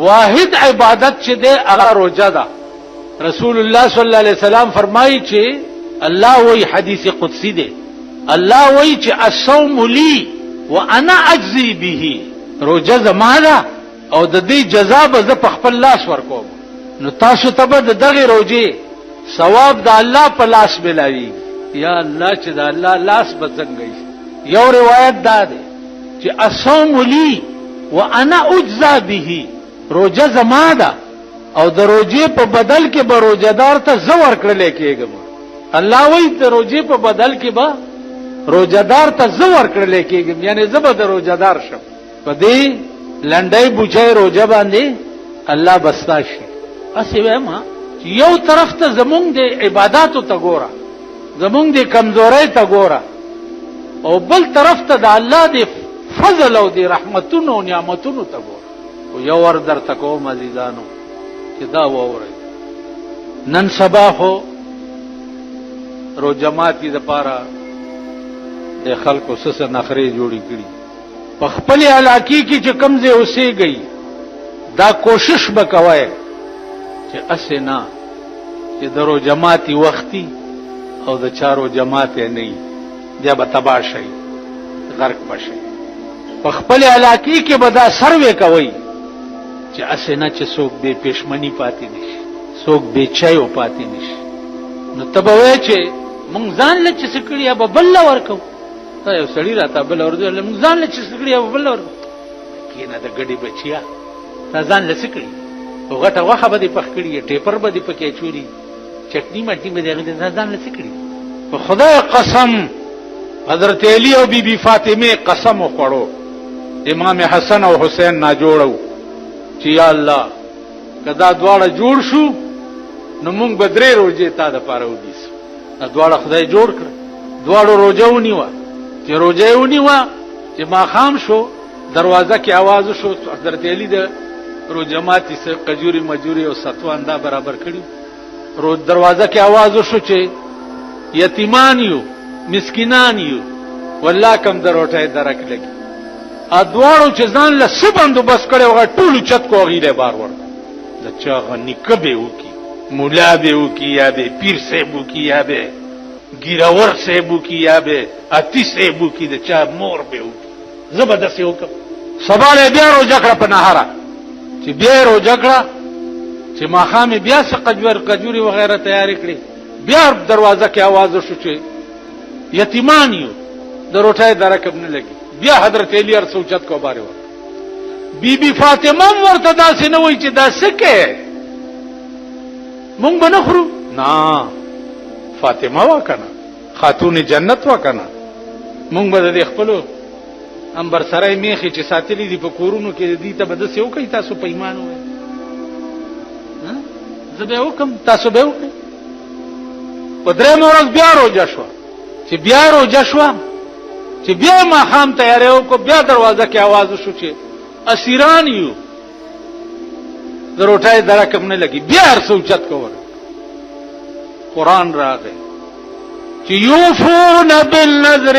واحد عبادت چې ده هغه روزه ده. رسول الله صلی الله علیه وسلم فرمایي چې الله وی حدیث قدسی ده، الله وی چې الصوم لی وانا اجزی به، روزه زما ده او د دې جزا به زه په خپل لاس ورکوم. نو تاسو ته به دغه روزه ثواب د الله په لاس ملاوي. یا الله چې د الله لاس به څنګه شي. یو روایت دا ده چې الصوم لی وانا اجزا به، روزه زما ده او د روزه په بدل کې به روزدار ته زه ورکړل کېږم. الله وایي د روزه په بدل کې به روزدار ته زه ورکړل کېږم، یعنی زه به د روزدار شم. په دې لنډۍ بوچای روزه باندې الله بستا شي. اسی وایم چې یو طرف ته زمونږ د عبادتو ته ګوره، زمونږ د کمزورۍ ته ګوره، او بل طرف ته د الله د فضل او د رحمتونو او نعمتونو ته ګوره. او یو ور درته کوم عزیزانو چې دا وورئ، نن سبا خو روزه ماتي دپاره د خلکو څه نخرې جوړې کړي. په خپل علاقې کې چې کوم ځای اوسېږئ دا کوشش به کوئ چې اسې نه چې د روزه ماتي وختي او د چا روزه ماتې نه وي، بیا به تباه شئ، غرق به شئ. په خپل علاقې کې به دا سروې کوئ چې اسې نه چې څوک بې پېشمني پاتې نشي، څوک بې چایو پاتې نشي. نو ته به وایې چې مونږ ځان له چې څه کړي به بل له ورکوو. تا یو سړي راته بل ورځي مونږ ځان له چې څه کړي به بل له ورکوو. کېنه د ګډې بچیا، تا ځان له څه کړي؟ خو غټه غوښه به دې پخ کړي، ټیپر به دې پکې اچولي، چټني مټني به دې هغې ته ځان له څه کړي؟ په خدای قسم حضرت علی او بی بی فاطمه قسم وخوړو، امام حسن او حسین ناجوړو چې یا الله که دا دواړه جوړ شو نو مونږ به 3 روزې تا دپاره ونیسو. دا دواړه خدای جوړ کړه، دواړو روزه ونیوه. چې روزه یې ونیوه چې ماښام شو دروازه کې آواز وشو، حضرت علی د روزه ماتي څه قجوري مجوري او ستوان دا برابر کړي. دروازه کې آواز وشو چې یتیمان یو مسکینان یو، والله کم د روټۍ درک لګي. ادوارو چې ځان له څه بندوبست کړی هغه ټولو چت کو هغې له بار ورکړه. د چا هغه نیکه به وکړي، مولا به وکړي، یا به پیر صاحب وکړي، یا به ګیرور صاحب وکړي، یا به اتی صاحب وکړي، د چا مور به وکړي. زه به داسې وکړم. سبا له بیا روژه کړه په نهاره، چې بیا یې روژه کړه چې ماښام یې بیا څه قجوري وغیره تیارې کړې. بیا دروازه کې آواز وشو چې یتیمان یو، د روټۍ درک هم نه لګي. بیا حضرت علی هر څه اوچت کو بارې ورکړه. بی بی فاطمه هم ورته داسې نه وایي چې دا څه کوې، مونږ به نه خورو. نه، فاطمه وه که نه، خاتون جنت وه که نه، مونږ به د دې خپلو امبرسرۍ میخې چې ساتلي دي په کورونو کې دې ته به داسې وکړئ. تاسو په ایمان ووایئ، زه به یې وکړم، تاسو به یې وکړئ. په 3مه ورځ بیا روژه شوه. چې بیا روژه شوه چې بیا ماښام تیاری وکړو، بیا دروازه کې آواز وشو چې اسیران یو، د روټۍ درک هم نه لګي. بیا هر څه اوچت کو. قرآن راغی چې یوفون بالنذر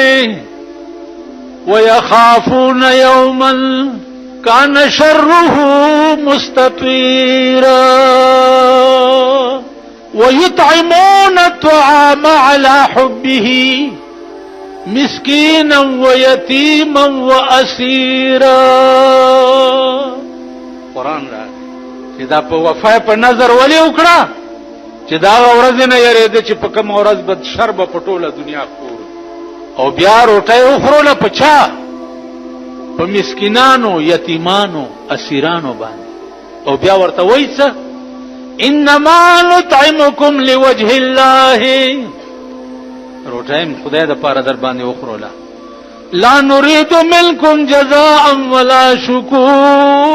ویخافون یوما کان شره مستطیرا ويطعمون الطعام على حبه مسكينا ويتيما واسيرا. قرآن راغی چې دا په وفا په نظر ولې وکړه چې دا ورځ نه یریده چې په کوم ورځ به شر به په ټوله دنیا خور. او بیا روټۍ وخوړله په چا؟ په مسکینانو، یتیمانو، اسیرانو باندې. او بیا ورته وایي څه؟ انما نطعمکم لوجه الله، روټۍ خدای د پاره در باندې وخوروله. لا نريد منکم جزاء ولا شکورا،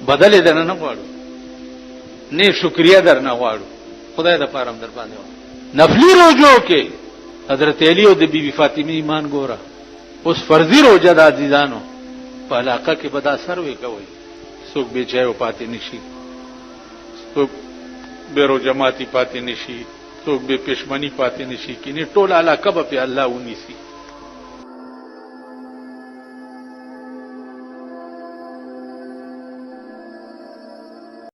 بدل درنه نه غواړو، نه شکریه درنه غواړو، خدای د پاره در باندې وخوروله. نفلی روزو کې حضرت علی او د بی بی فاطمه ایمان ګوره. اوس فرضي روزه د عزیزانو په علاقه کې به دا سروې کوئ، څوک بې چایو پاتې نشي، څوک بې روزه ماتي پاتې نشي، څوک بې پښمني پاتې نشي، کینې ټول علاقه به په الله ونیسي.